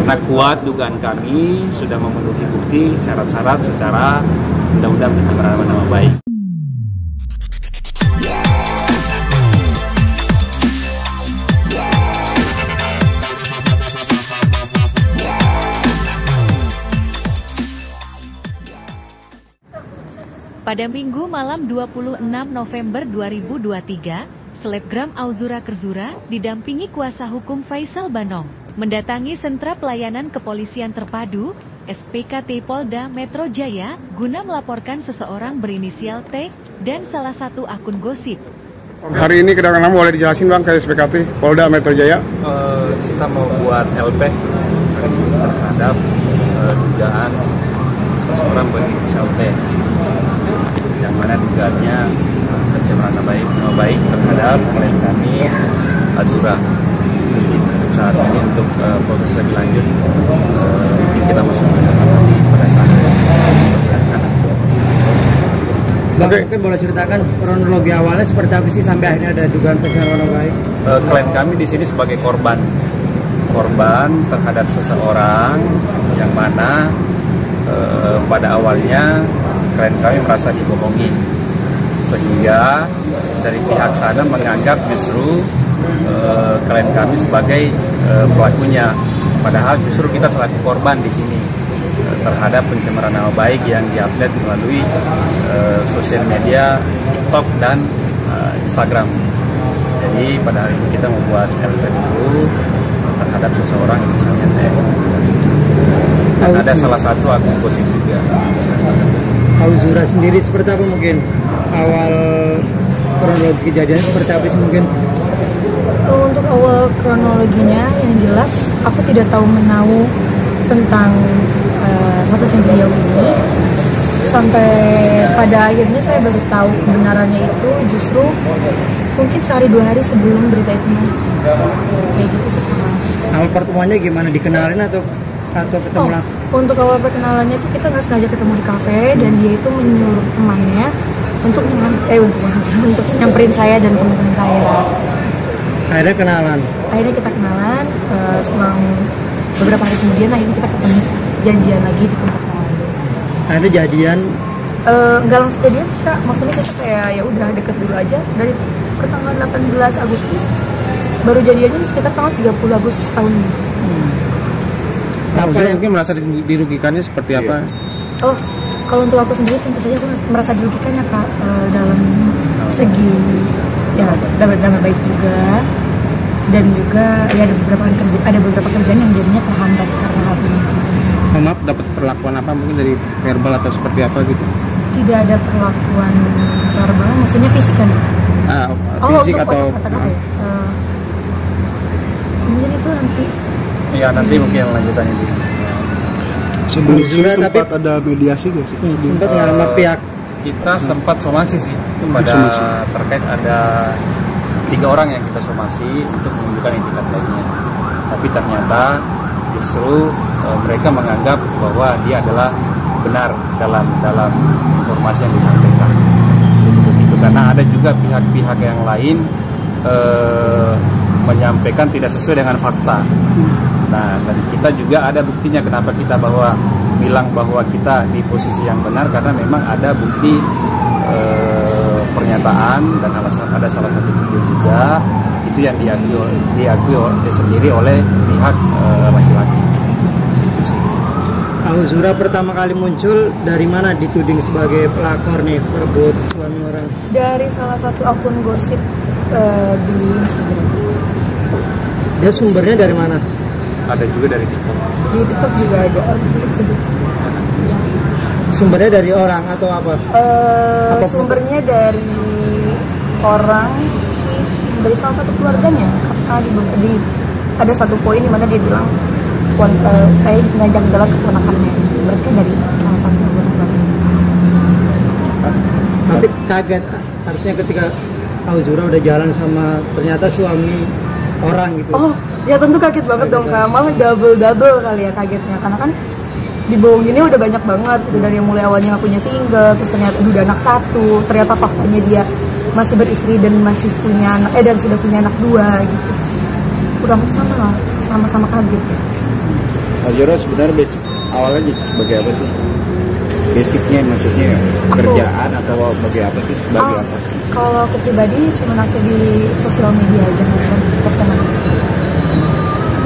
Karena kuat dugaan kami sudah memenuhi bukti syarat-syarat secara undang-undang pencemaran nama baik. Pada Minggu malam 26 November 2023, selebgram Auzura Kerzura didampingi kuasa hukum Faisal Banong mendatangi sentra pelayanan kepolisian terpadu SPKT Polda Metro Jaya guna melaporkan seseorang berinisial T dan salah satu akun gosip. Hari ini kedatangan boleh dijelasin Bang ke SPKT Polda Metro Jaya? Kita mau buat LP terhadap dugaan seseorang berinisial T, yang mana dugaannya pencemaran nama baik terhadap klien kami Auzura. Saat ini untuk proses lebih lanjut kita masuk nanti pada saat penyidikan. Bang, mungkin boleh ceritakan kronologi awalnya seperti apa sih sampai akhirnya ada dugaan pencemaran nama baik? Klien kami di sini sebagai korban terhadap seseorang yang mana pada awalnya klien kami merasa dibohongi, sehingga dari pihak sana menganggap justru klien kami sebagai pelakunya, padahal justru kita selaku korban di sini terhadap pencemaran nama baik yang diupload melalui sosial media TikTok dan Instagram. Jadi pada hari ini kita membuat LP dulu terhadap seseorang inisialnya T. Dan ada salah satu akun gosip juga. Auzura sendiri seperti apa mungkin awal kronologi kejadian seperti apa sih mungkin? Untuk awal kronologinya yang jelas aku tidak tahu menahu tentang status beliau ini sampai pada akhirnya saya baru tahu kebenarannya itu justru mungkin sehari 2 hari sebelum berita itu naik. Kayak gitu sih. Awal pertemuannya gimana, dikenalin atau ketemu langsung? Untuk awal perkenalannya itu kita nggak sengaja ketemu di kafe dan dia itu menyuruh temannya untuk nyamperin saya dan teman-teman saya. Akhirnya kenalan. Akhirnya kita kenalan, selang beberapa hari kemudian akhirnya kita ketemu, janjian lagi di tempat lain. Akhirnya jadian? Nggak langsung jadian sih Kak, maksudnya kita kayak ya udah deket dulu aja dari pertengahan 18 Agustus, baru jadiannya di sekitar tanggal 30 Agustus tahun ini. Maksudnya mungkin merasa dirugikannya seperti apa? Oh, kalau untuk aku sendiri tentu saja aku merasa dirugikannya Kak, dalam segi ya dapat baik juga, dan juga ya ada beberapa kerjaan yang jadinya terhambat karena hal ini. Maaf, dapat perlakuan apa mungkin dari verbal atau seperti apa gitu? Tidak ada perlakuan verbal, maksudnya fisik kan? Fisik atau kata-kata ya? Mungkin itu nanti. Ya nanti mungkin lanjutannya di. Sebelumnya sempat ada mediasi nggak sih? Sempat nggak sama pihak? Kita sempat somasi sih terkait ada 3 orang yang kita somasi untuk menunjukkan itikat baiknya. Tapi ternyata justru mereka menganggap bahwa dia adalah benar dalam informasi yang disampaikan. Begitu, karena ada juga pihak-pihak yang lain menyampaikan tidak sesuai dengan fakta. Nah, dan kita juga ada buktinya kenapa kita bilang bahwa kita di posisi yang benar, karena memang ada bukti pernyataan dan ada salah satu video juga itu yang diakui sendiri oleh pihak laki-laki. Auzura pertama kali muncul dari mana dituding sebagai pelakor nih, perebut suami orang? Dari salah satu akun gosip di Instagram. Dia sumbernya dari mana? Ada juga dari TikTok. Di TikTok juga ada tersebut. Sumbernya dari orang atau apa? Sumbernya dari orang dari salah satu keluarganya. Ada satu poin di mana dia bilang saya ngajak jalan ke ponakannya. Berarti dari salah satu keluarganya. Tapi kaget, artinya ketika Auzura udah jalan sama ternyata suami orang gitu. Oh, ya tentu kaget banget dong Kak. Malah double kali ya kagetnya, karena kan dibohonginnya udah banyak banget gitu. Dari yang mulai awalnya ngakunya single, terus ternyata udah anak 1, ternyata faktanya dia masih beristri dan masih punya anak, dan sudah punya anak 2 gitu. Kurang sama lah, sama-sama kaget ya. Auzura sebenarnya basic awalnya sebagai apa sih? Basicnya maksudnya kerjaan atau sebagai apa sih? Sebagai apa? Kalau aku pribadi cuma aktif di sosial media aja, nonton TikTok sama Instagram.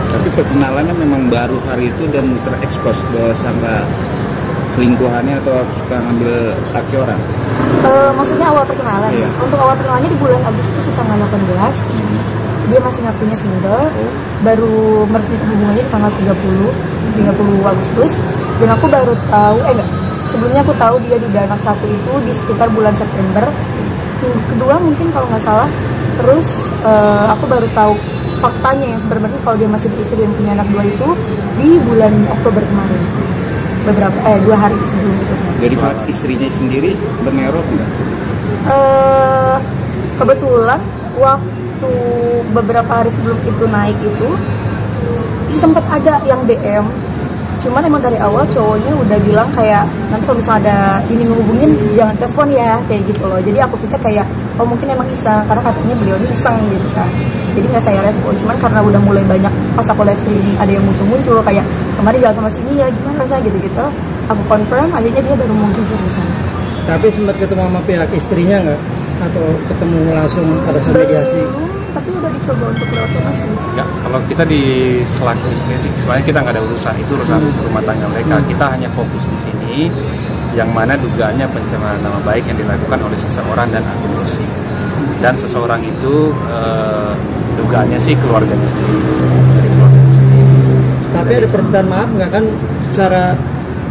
Tapi perkenalannya memang baru hari itu dan terekspos bahwa sangka selingkuhannya atau suka ngambil laki orang. Maksudnya awal perkenalan. Iya. Untuk awal perkenalannya di bulan Agustus tanggal 18. Dia masih ngakunya single. Baru meresmikan hubungannya di tanggal 30 Agustus. Dan aku baru tahu, sebelumnya aku tahu dia di anak satu itu di sekitar bulan September. Minggu kedua mungkin kalau nggak salah. Terus aku baru tahu faktanya yang sebenarnya kalau dia masih beristri dan punya anak 2 itu di bulan Oktober kemarin. 2 hari sebelum itu. Jadi istrinya sendiri berneror nggak? Kebetulan waktu beberapa hari sebelum itu naik itu sempat ada yang DM. Cuman emang dari awal cowoknya udah bilang kayak nanti kalau misalnya ada ini ngehubungin jangan respon ya, kayak gitu loh. Jadi aku pikir kayak mungkin emang iseng karena katanya beliau ini iseng gitu kan. Jadi nggak saya respon. Cuman karena udah mulai banyak pas aku live streaming ada yang muncul kayak kemarin jalan sama sini ya gimana rasanya gitu-gitu. Aku confirm akhirnya dia baru mau jujur di sana. Tapi sempat ketemu sama pihak istrinya nggak? Atau ketemu langsung pada saat mediasi? Tapi udah dicoba untuk lewat somasi. Ya, kalau kita di selaku istri sih sebenarnya kita nggak ada urusan, itu urusan rumah tangga mereka. Kita hanya fokus di sini yang mana dugaannya pencemaran nama baik yang dilakukan oleh seseorang dan akun musik. Dan seseorang itu dugaannya sih keluarganya sendiri, dari keluarganya sendiri. Tapi ada permintaan maaf nggak kan secara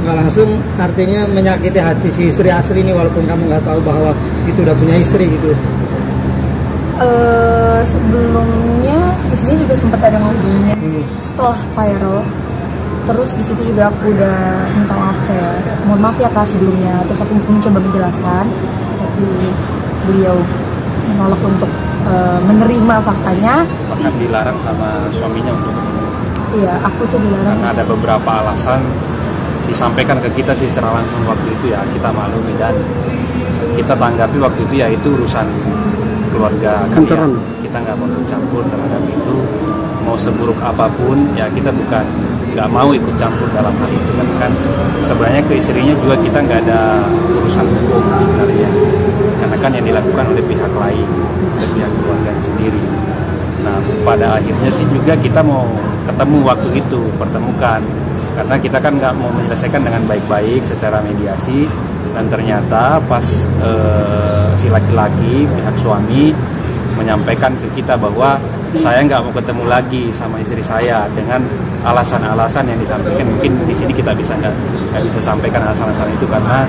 nggak langsung, artinya menyakiti hati si istri asli ini walaupun kamu nggak tahu bahwa itu udah punya istri gitu. Sebelumnya istrinya juga sempat ada ngomongnya setelah viral. Terus di situ juga aku udah minta maaf kayak mohon maaf ya kak sebelumnya. Terus aku mencoba menjelaskan, tapi beliau menolak untuk menerima faktanya. Bahkan dilarang sama suaminya untuk ketemu. Iya, aku tuh dilarang. Karena ada beberapa alasan disampaikan ke kita sih secara langsung waktu itu ya, kita maklumi dan kita tanggapi waktu itu ya itu urusan keluarga kan ya, kita nggak mau campur terhadap itu, mau seburuk apapun ya kita nggak mau ikut campur dalam hal itu kan sebenarnya ke istrinya juga kita nggak ada urusan hukum sebenarnya karena kan yang dilakukan oleh pihak lain, oleh pihak keluarga sendiri. Nah pada akhirnya sih juga kita mau ketemu waktu itu, pertemukan karena kita kan nggak mau menyelesaikan dengan baik-baik secara mediasi. Dan ternyata pas si laki-laki pihak suami menyampaikan ke kita bahwa saya nggak mau ketemu lagi sama istri saya dengan alasan-alasan yang disampaikan. Mungkin di sini kita nggak bisa sampaikan alasan-alasan itu karena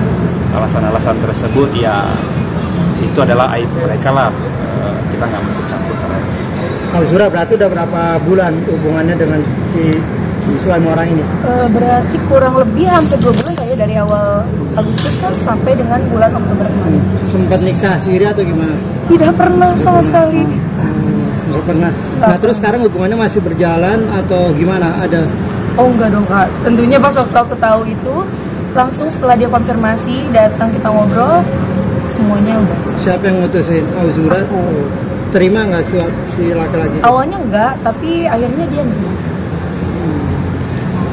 alasan-alasan tersebut ya itu adalah aib mereka lah. Kita nggak mau ikut campur. Auzura berarti udah berapa bulan hubungannya dengan si suami orang ini? Berarti kurang lebih hampir 2 bulan kayak dari awal Agustus kan sampai dengan bulan Oktober kemarin. Sempat nikah sendiri atau gimana? Tidak pernah sama sekali. Nggak pernah. Nah terus sekarang hubungannya masih berjalan atau gimana? Ada? Oh enggak dong kak. Tentunya pas waktu aku tahu itu langsung setelah dia konfirmasi datang kita ngobrol semuanya udah. Siapa yang mutusin? Auzura? Terima nggak si laki-laki? Awalnya enggak, tapi akhirnya dia nerima.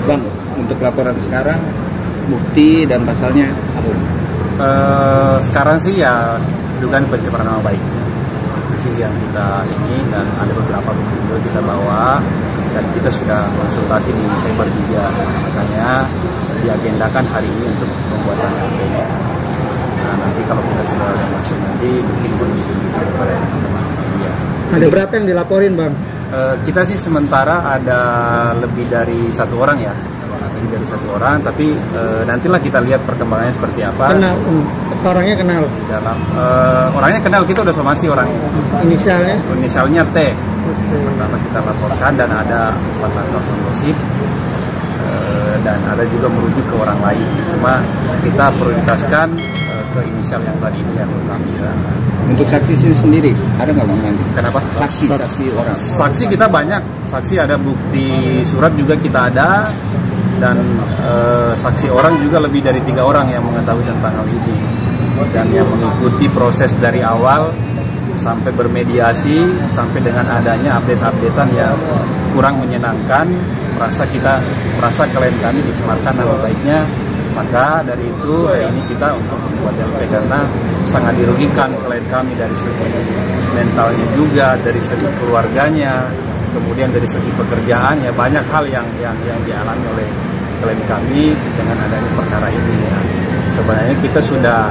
Bang, untuk laporan sekarang bukti dan pasalnya apa? Sekarang sih ya dugaan pencemaran nama baik itu sih yang kita ini, dan ada beberapa bukti juga kita bawa dan kita sudah konsultasi di cyber juga, makanya diagendakan hari ini untuk pembuatan LPG. Nah nanti kalau kita sudah masuk nanti mungkin bisa kepada teman-teman media. Ada berapa yang dilaporin bang? Kita sih sementara ada lebih dari 1 orang ya, lebih dari 1 orang, tapi nantilah kita lihat perkembangannya seperti apa. Kenal, orangnya kenal? Dalam orangnya kenal, kita udah somasi orangnya. Inisialnya T. Pertama kita laporkan dan ada salah satu akun gosip dan ada juga merujuk ke orang lain. Cuma kita prioritaskan ke inisial yang tadi ini yang kami. Untuk saksi sendiri ada nggak bang nanti? Kenapa? Saksi orang. Saksi kita banyak. Saksi ada, bukti surat juga kita ada, dan saksi orang juga lebih dari 3 orang yang mengetahui tentang hal ini dan yang mengikuti proses dari awal sampai bermediasi sampai dengan adanya update-updatean yang kurang menyenangkan merasa klien kami dicemarkan nama baiknya. Maka dari itu hari ini kita untuk membuat LP karena sangat dirugikan klien kami dari segi mentalnya juga, dari segi keluarganya, kemudian dari segi pekerjaannya, banyak hal yang dialami oleh klien kami dengan adanya perkara ini. Nah, sebenarnya kita sudah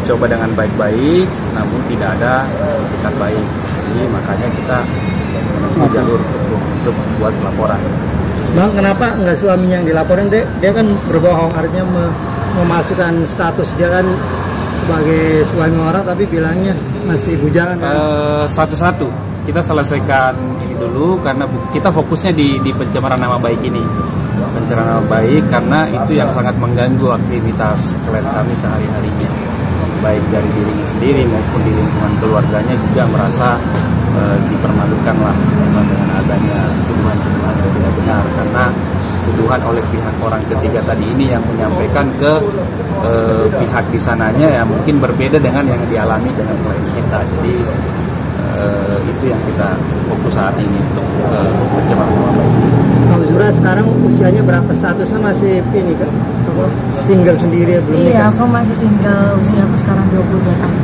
coba dengan baik-baik, namun tidak ada etikat baik. Jadi makanya kita menempuh jalur untuk buat laporan. Bang, kenapa nggak suaminya yang dilaporin? Dia kan berbohong, artinya memasukkan status dia kan sebagai suami orang, tapi bilangnya masih bujangan. Satu-satu kita selesaikan ini dulu karena kita fokusnya di pencemaran nama baik ini. Pencemaran nama baik karena itu yang sangat mengganggu aktivitas klien kami sehari-harinya, baik dari dirinya sendiri maupun di lingkungan keluarganya juga merasa dipermalukan lah dengan adanya tuduhan-tuduhan yang tidak benar, karena tuduhan oleh pihak orang ketiga tadi ini yang menyampaikan ke pihak di sananya ya mungkin berbeda dengan yang dialami dengan klien kita. Jadi itu yang kita fokus saat ini untuk pencemaran nama baik. Auzura sekarang usianya berapa? Statusnya masih ini kan? Single sendiri ya, belum nikah? Iya, aku masih single, usia aku sekarang 22 tahun.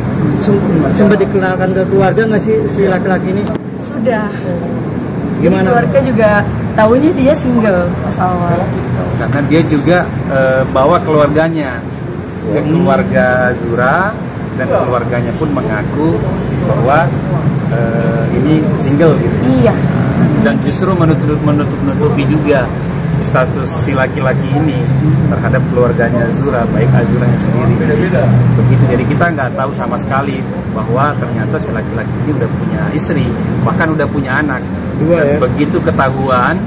Sempat dikenalkan ke keluarga nggak sih si laki-laki ini? Sudah. Gimana? Jadi keluarga juga tahunya dia single pas awal. Karena dia juga bawa keluarganya ke keluarga Zura dan keluarganya pun mengaku bahwa ini single gitu. Iya. Dan justru menutupi juga status si laki-laki ini terhadap keluarganya Zura, baik Azuranya sendiri. Begitu, jadi kita nggak tahu sama sekali bahwa ternyata si laki-laki ini udah punya istri, bahkan udah punya anak. Dan begitu ketahuan,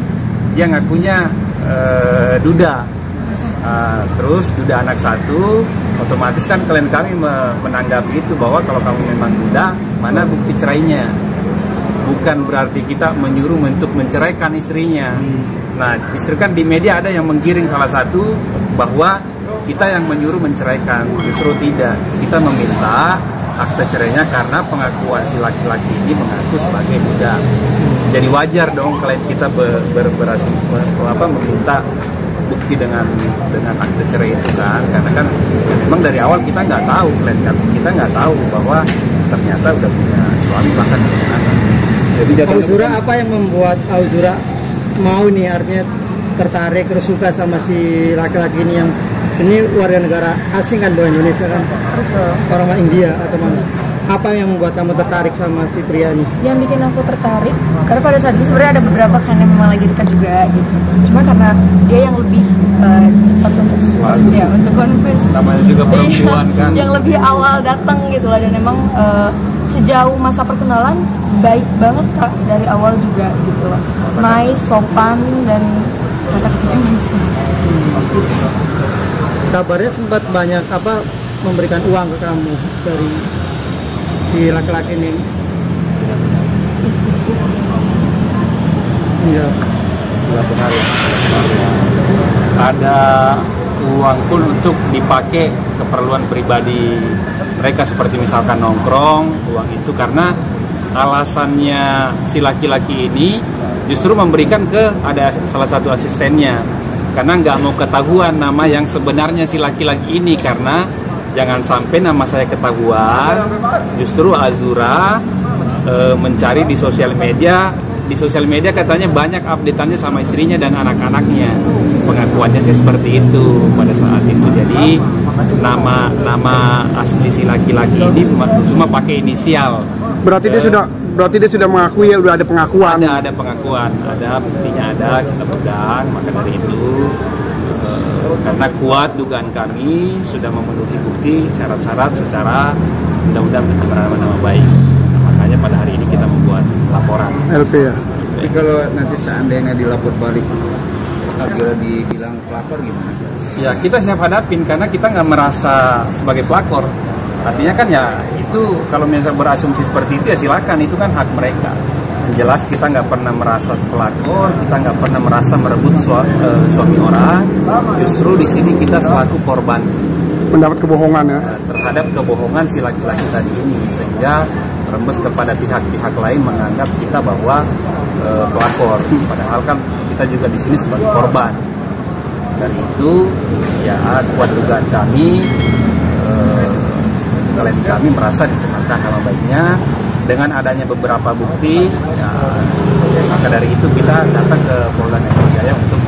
dia ngakunya duda. Terus duda anak satu, otomatis kan klien kami menanggapi itu bahwa kalau kamu memang duda, mana bukti cerainya? Bukan berarti kita menyuruh untuk menceraikan istrinya. Nah, justru kan di media ada yang menggiring salah satu bahwa kita yang menyuruh menceraikan. Justru tidak. Kita meminta akte cerainya karena pengakuan si laki-laki ini mengaku sebagai duda. Jadi wajar dong klien kita berhasil meminta bukti dengan akte cerai itu kan, karena kan memang dari awal kita nggak tahu, klien kita nggak tahu bahwa ternyata udah punya suami bahkan punya anak. Jadi Auzura, apa yang membuat Auzura mau nih, artinya tertarik terus suka sama si laki-laki ini yang ini warga negara asing kan, bukan Indonesia kan? Orang India atau mana? Apa yang membuat kamu tertarik sama si pria ini? Yang bikin aku tertarik karena pada saat itu sebenarnya ada beberapa kan yang memang lagi dekat juga gitu. Cuma karena dia yang lebih cepat untuk confess. Namanya juga perempuan kan. Yang lebih awal datang gitu lah, dan memang sejauh masa perkenalan baik banget Kak, dari awal juga gitu loh. Nice, sopan, dan kata-katanya manis. Kabarnya sempat banyak memberikan uang ke kamu dari si laki-laki ini. Iya. Benar ya. Ada uang pun untuk dipakai keperluan pribadi mereka, seperti misalkan nongkrong, uang itu karena alasannya si laki-laki ini justru memberikan ke ada salah satu asistennya karena nggak mau ketahuan nama yang sebenarnya si laki-laki ini, karena jangan sampai nama saya ketahuan. Justru Azura mencari di sosial media. Di sosial media katanya banyak update-annya sama istrinya dan anak-anaknya. Pengakuannya sih seperti itu pada saat itu. Jadi nama asli si laki-laki ini cuma pakai inisial. Berarti dia sudah mengakui ya, udah ada pengakuan. Ada pengakuan, ada buktinya, ada, kita pegang. Maka dari itu karena kuat dugaan kami sudah memenuhi bukti syarat-syarat secara undang-undang pencemaran nama baik. Makanya pada hari ini kita membuat laporan LP ya. Tapi kalau nanti seandainya dilapor balik, apabila dibilang pelakor gimana? Ya kita siap hadapin karena kita nggak merasa sebagai pelakor. Artinya kan ya itu kalau misalnya berasumsi seperti itu ya silakan, itu kan hak mereka. Yang jelas kita nggak pernah merasa pelakor, kita nggak pernah merasa merebut suami orang. Justru di sini kita selaku korban Mendapat kebohongan ya. terhadap kebohongan si laki-laki tadi ini, sehingga rembes kepada pihak-pihak lain menganggap kita bahwa pelakor. Padahal kan kita juga di sini sebagai korban. Dari itu, ya kuat dugaan kami, klien kami merasa dicemarkan nama baiknya dengan adanya beberapa bukti. Ya, maka dari itu kita datang ke Polda Metro Jaya untuk